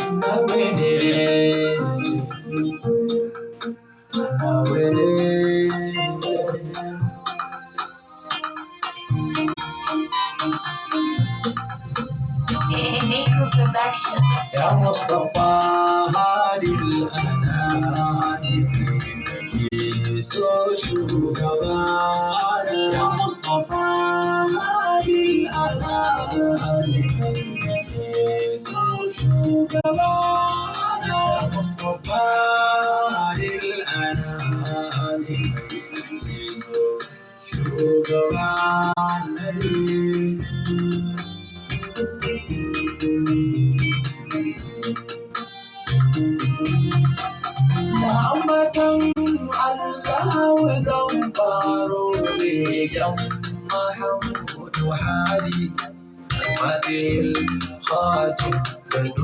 annabi ne, annabi ne. Nico Productions. يا مصطفى هادي الأنام كيسو شوغبان يا مصطفى هادي الأنام كيسو شوغبان يا مصطفى هادي الأنام كيسو شوغبان Ambatan Allah zan faro begen Mahamudu Hadi Fadil Khatib